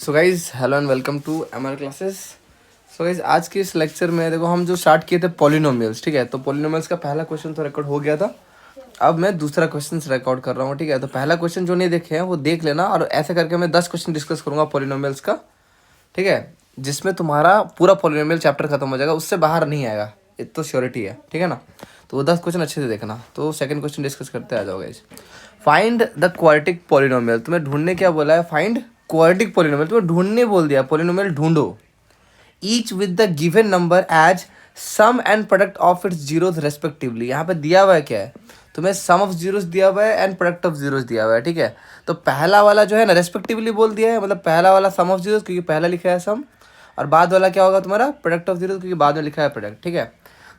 So guys hello and welcome to MR classes. So guys आज के इस lecture में देखो हम जो स्टार्ट किए थे पॉलिनोमियल्स, ठीक है। तो पॉलिनोमियल्स का पहला क्वेश्चन तो रिकॉर्ड हो गया था। अब मैं दूसरा क्वेश्चन रिकॉर्ड कर रहा हूँ, ठीक है। तो पहला क्वेश्चन जो नहीं देखे हैं वो देख लेना, और ऐसे करके मैं 10 क्वेश्चन डिस्कस करूंगा पॉलिनोमियल्स का, ठीक है। जिसमें तुम्हारा पूरा पॉलिनोमियल चैप्टर खत्म हो जाएगा, उससे बाहर नहीं आएगा, ये तो श्योरिटी है, ठीक है ना। तो वो 10 क्वेश्चन अच्छे से देखना। तो सेकंड क्वेश्चन डिस्कस करते आ जाओगे। Find the quadratic polynomial. तुम्हें ढूंढने क्या बोला है? Find quadratic polynomial. तुम्हें ढूंढने बोल दिया, पॉलिनोमियल ढूंढो। Each with the given number as sum and product of its zeros respectively. यहाँ पे दिया हुआ है क्या है? तुम्हें सम ऑफ जीरोस दिया हुआ है एंड प्रोडक्ट ऑफ जीरोस दिया हुआ है, ठीक है। तो पहला वाला जो है ना रेस्पेक्टिवली बोल दिया है, मतलब पहला वाला सम ऑफ जीरोस क्योंकि पहला लिखा है सम, और बाद वाला क्या होगा तुम्हारा? प्रोडक्ट ऑफ जीरोस क्योंकि बाद में लिखा है प्रोडक्ट, ठीक है।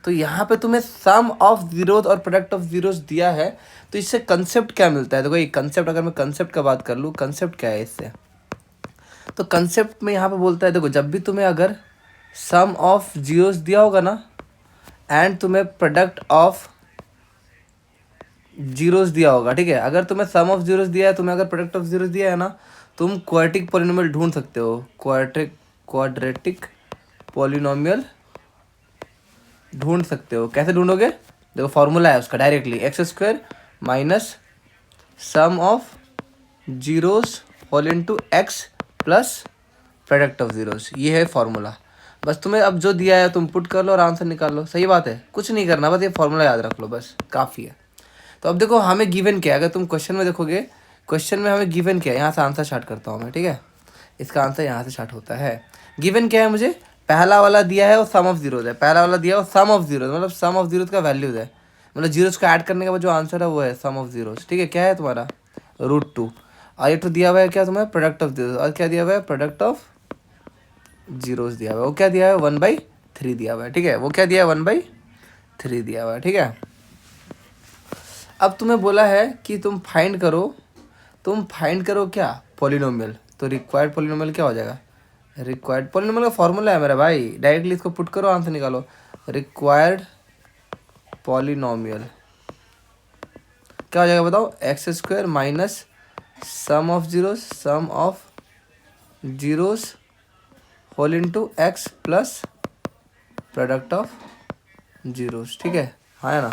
तो यहाँ पे तुम्हें सम ऑफ जीरोस और प्रोडक्ट ऑफ जीरोस दिया है, तो इससे कंसेप्ट क्या मिलता है? देखो ये कंसेप्ट, अगर मैं कंसेप्ट का बात कर लूँ, कंसेप्ट क्या है इससे? तो कंसेप्ट में यहाँ पे बोलता है, देखो जब भी तुम्हें अगर सम ऑफ जीरोस दिया होगा ना एंड तुम्हें प्रोडक्ट ऑफ जीरोस दिया होगा, ठीक है। अगर तुम्हें सम ऑफ जीरोस दिया है, तुम्हें अगर प्रोडक्ट ऑफ जीरोस दिया है ना, तुम क्वाड्रेटिक पॉलिनोमियल ढूंढ सकते हो। क्वाड्रेटिक पॉलिनोमियल ढूंढ सकते हो। कैसे ढूंढोगे? देखो फॉर्मूला है उसका, directly x square minus sum of zeros whole into x plus product of zeros, ये है फॉर्मूला। बस तुम्हें अब जो दिया है तुम पुट कर लो और आंसर निकाल लो। सही बात है, कुछ नहीं करना, बस ये फॉर्मूला याद रख लो, बस काफ़ी है। तो अब देखो हमें गिवन क्या है, अगर तुम क्वेश्चन में देखोगे, क्वेश्चन में हमें गिवन क्या है, यहाँ से आंसर स्टार्ट करता हूँ मैं, ठीक है। इसका आंसर यहाँ से स्टार्ट होता है। गिवन क्या है मुझे? पहला वाला दिया है वो सम ऑफ जीरोज है, पहला वाला दिया है वो सम ऑफ जीरोज, मतलब सम ऑफ जीरोज का वैल्यूज है, मतलब जीरोज को ऐड करने के बाद जो आंसर है वो है सम ऑफ जीरोज, ठीक है। क्या है तुम्हारा? √2। और ये तो दिया हुआ है क्या तुम्हें? Product of zeros. और क्या दिया हुआ है? प्रोडक्ट ऑफ जीरोज दिया हुआ है। वो क्या दिया है? 1/3 दिया हुआ है, ठीक है। वो क्या दिया है? 1/3 दिया हुआ है, ठीक है। अब तुम्हें बोला है कि तुम फाइंड करो क्या? पॉलिनोमियल। तो रिक्वायर्ड पॉलिनोमियल क्या हो जाएगा? रिक्वायर्ड पॉलिनोमियल का फॉर्मूला है मेरा भाई, डायरेक्टली इसको पुट करो, आंसर निकालो। रिक्वायर्ड पॉलिनोमियल क्या हो जाएगा बताओ? X square minus sum of zeros whole into x plus product of zeros, ठीक है। हाँ है ना।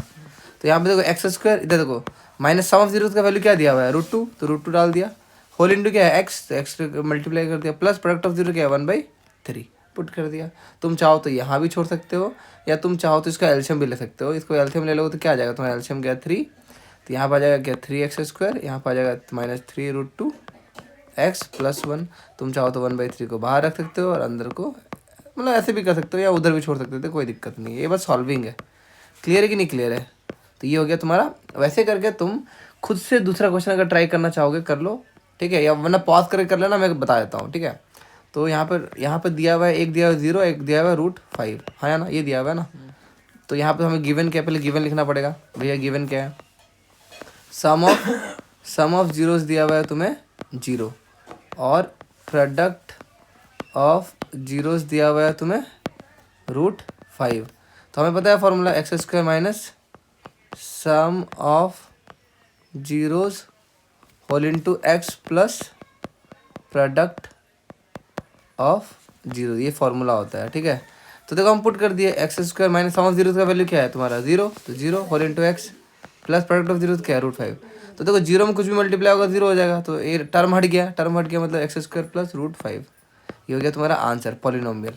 तो यहाँ पे देखो एक्स स्क्वायर, इधर देखो माइनस सम ऑफ जीरोस का वैल्यू क्या दिया हुआ है? √2, तो √2 डाल दिया। होल इंटू क्या है? एक्स, तो एक्स मल्टीप्लाई कर दिया, प्लस प्रोडक्ट ऑफ जीरो क्या है? 1/3 पुट कर दिया। तुम चाहो तो यहाँ भी छोड़ सकते हो, या तुम चाहो तो इसका एल्शियम भी ले सकते हो। इसको एल्शियम ले लो तो क्या आ जाएगा तुम्हारा? एल्शियम क्या? 3, तो यहाँ पर आ जाएगा क्या? 3x², यहाँ पर आ जाएगा -3 √2x प्लस 1। तुम चाहो तो 1/3 को बाहर रख सकते हो और अंदर को, मतलब ऐसे भी कर सकते हो या उधर भी छोड़ सकते थे, कोई दिक्कत नहीं है। ये बस सॉल्विंग है। क्लियर है कि नहीं क्लियर है? तो ये हो गया तुम्हारा। वैसे करके तुम खुद से दूसरा क्वेश्चन अगर ट्राई करना चाहोगे कर लो, ठीक है, या वरना पॉज करके कर लेना, मैं बता देता हूँ, ठीक है। तो यहाँ पर दिया हुआ है, एक दिया हुआ है 0, एक दिया हुआ है √5, हाँ ना, ये दिया हुआ है ना। तो यहाँ पे हमें गिवन क्या, पहले गिवन लिखना पड़ेगा भैया। गिवन क्या है? सम ऑफ जीरोस दिया हुआ है तुम्हें 0, और प्रोडक्ट ऑफ जीरोस दिया हुआ है तुम्हें √5। तो हमें पता है formula x square minus sum of zeros whole into x plus product of zero, ये फॉर्मूला होता है, ठीक है। तो देखो हम पुट कर दिए x square minus sum of zeros का वैल्यू क्या है तुम्हारा? 0, तो 0 whole into x plus product of zeros क्या है? √5। तो देखो 0 में कुछ भी मल्टीप्लाई होगा 0 हो जाएगा, तो ये टर्म हट गया, मतलब एक्स स्क्वायर प्लस √5। ये हो गया तुम्हारा आंसर, पॉलिनोमियल।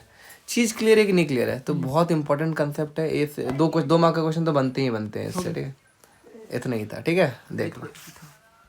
चीज़ क्लियर है कि नहीं क्लियर है? तो बहुत इंपॉर्टेंट कंसेप्ट है ये। 2 मार्क का क्वेश्चन तो बनते ही बनते हैं इससे, ठीक है। इतना ही था, ठीक है, देख लो।